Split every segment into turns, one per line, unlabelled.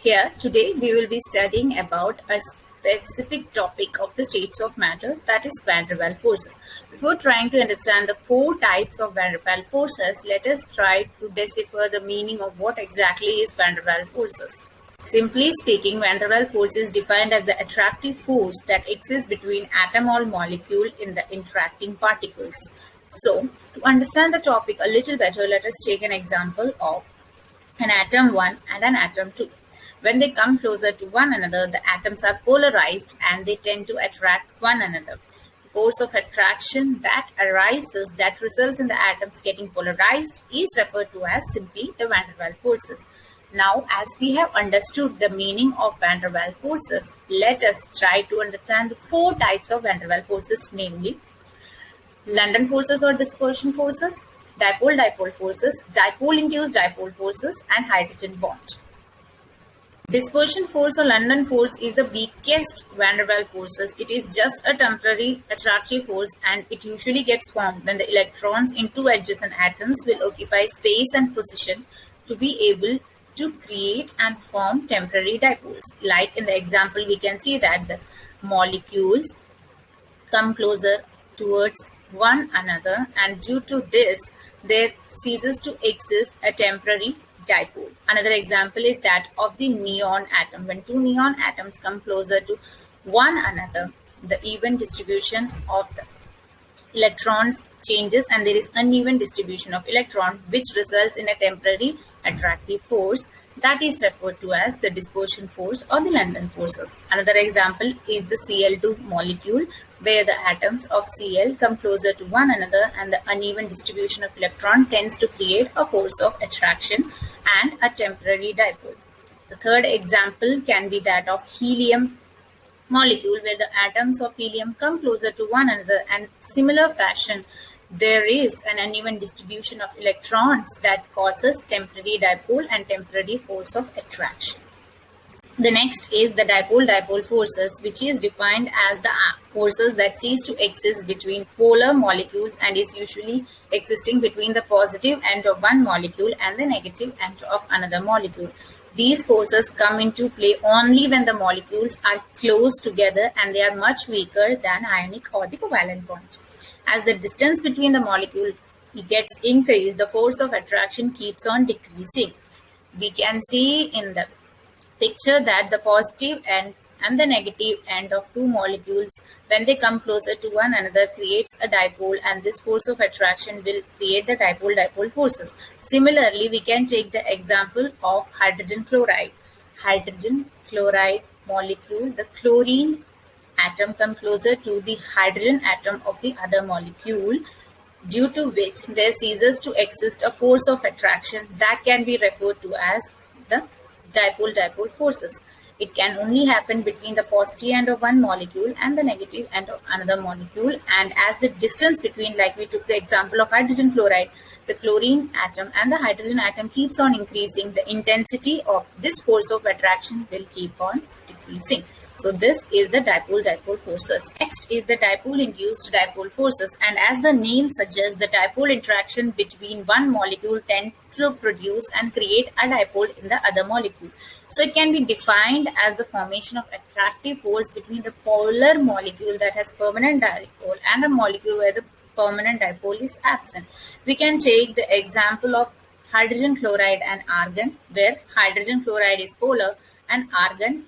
Here, today we will be studying about a specific topic of the states of matter, that is van der Waals forces. Before trying to understand the four types of van der Waals forces, let us try to decipher the meaning of what exactly is van der Waals forces. Simply speaking, van der Waals force is defined as the attractive force that exists between atom or molecule in the interacting particles. So, to understand the topic a little better, let us take an example of an atom 1 and an atom 2. When they come closer to one another, the atoms are polarized and they tend to attract one another. The force of attraction that arises that results in the atoms getting polarized is referred to as simply the van der Waals forces. Now, as we have understood the meaning of van der Waals forces, let us try to understand the four types of van der Waals forces, namely London forces or dispersion forces, dipole-dipole forces, dipole-induced dipole forces, and hydrogen bond. Dispersion force or London force is the weakest van der Waals forces. It is just a temporary attractive force and it usually gets formed when the electrons in two adjacent atoms will occupy space and position to be able to create and form temporary dipoles. Like in the example, we can see that the molecules come closer towards one another, and due to this, there ceases to exist a temporary dipole. Another example is that of the neon atom. When two neon atoms come closer to one another, the even distribution of the electrons changes and there is uneven distribution of electron, which results in a temporary attractive force that is referred to as the dispersion force or the London forces. Another example is the Cl2 molecule, where the atoms of Cl come closer to one another and the uneven distribution of electron tends to create a force of attraction and a temporary dipole. The third example can be that of helium molecule, where the atoms of helium come closer to one another, and similar fashion there is an uneven distribution of electrons that causes temporary dipole and temporary force of attraction. The next is the dipole-dipole forces, which is defined as the forces that cease to exist between polar molecules and is usually existing between the positive end of one molecule and the negative end of another molecule. These forces come into play only when the molecules are close together and they are much weaker than ionic or the covalent bond. As the distance between the molecule gets increased, the force of attraction keeps on decreasing. We can see in the picture that the positive end and the negative end of two molecules, when they come closer to one another, creates a dipole, and this force of attraction will create the dipole-dipole forces. Similarly, we can take the example of hydrogen chloride. Hydrogen chloride molecule, the chlorine atom come closer to the hydrogen atom of the other molecule, due to which there ceases to exist a force of attraction that can be referred to as the dipole-dipole forces. It can only happen between the positive end of one molecule and the negative end of another molecule. And as the distance between, like we took the example of hydrogen chloride, the chlorine atom and the hydrogen atom keeps on increasing, the intensity of this force of attraction will keep on decreasing. So this is the dipole-dipole forces. Next is the dipole-induced dipole forces, and as the name suggests, the dipole interaction between one molecule tends to produce and create a dipole in the other molecule. So it can be defined as the formation of attractive force between the polar molecule that has permanent dipole and a molecule where the permanent dipole is absent. We can take the example of hydrogen chloride and argon, where hydrogen chloride is polar and argon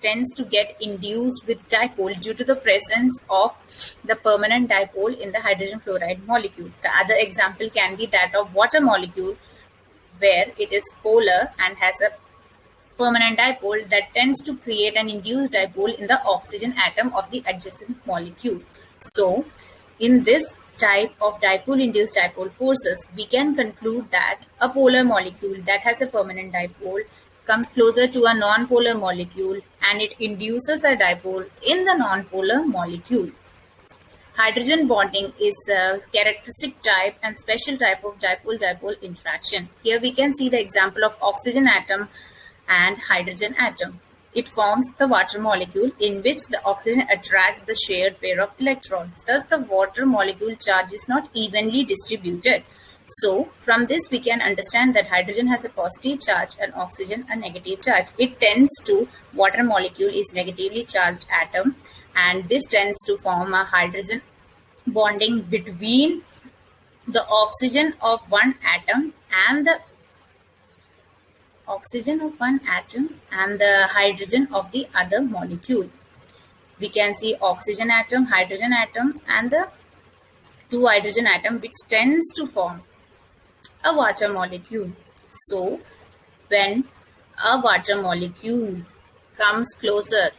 tends to get induced with dipole due to the presence of the permanent dipole in the hydrogen chloride molecule. The other example can be that of water molecule, where it is polar and has a permanent dipole that tends to create an induced dipole in the oxygen atom of the adjacent molecule. So, in this type of dipole-induced dipole forces, we can conclude that a polar molecule that has a permanent dipole comes closer to a non-polar molecule and it induces a dipole in the non-polar molecule. Hydrogen bonding is a characteristic type and special type of dipole-dipole interaction. Here we can see the example of oxygen atom and hydrogen atom. It forms the water molecule, in which the oxygen attracts the shared pair of electrons. Thus, the water molecule charge is not evenly distributed. So from this we can understand that hydrogen has a positive charge and oxygen a negative charge. It tends to, water molecule is negatively charged atom, and this tends to form a hydrogen bonding between the oxygen of one atom and the hydrogen of the other molecule. We can see oxygen atom, hydrogen atom, and the two hydrogen atom, which tends to form a water molecule. So when a water molecule comes closer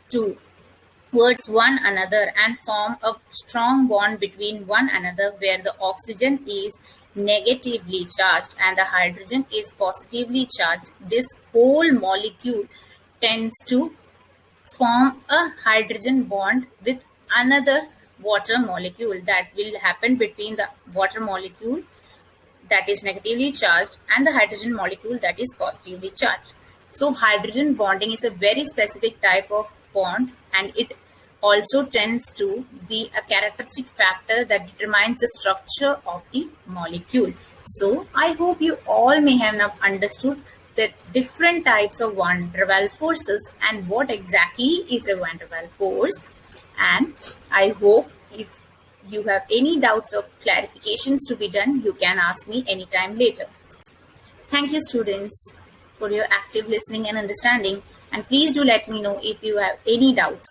towards one another and form a strong bond between one another, where the oxygen is negatively charged and the hydrogen is positively charged, this whole molecule tends to form a hydrogen bond with another water molecule. That will happen between the water molecule that is negatively charged and the hydrogen molecule that is positively charged. So hydrogen bonding is a very specific type of bond, and it also tends to be a characteristic factor that determines the structure of the molecule. So I hope you all may have now understood the different types of van der Waals forces and what exactly is a van der Waals force. And I hope if you have any doubts or clarifications to be done, you can ask me anytime later. Thank you, students, for your active listening and understanding. And please do let me know if you have any doubts.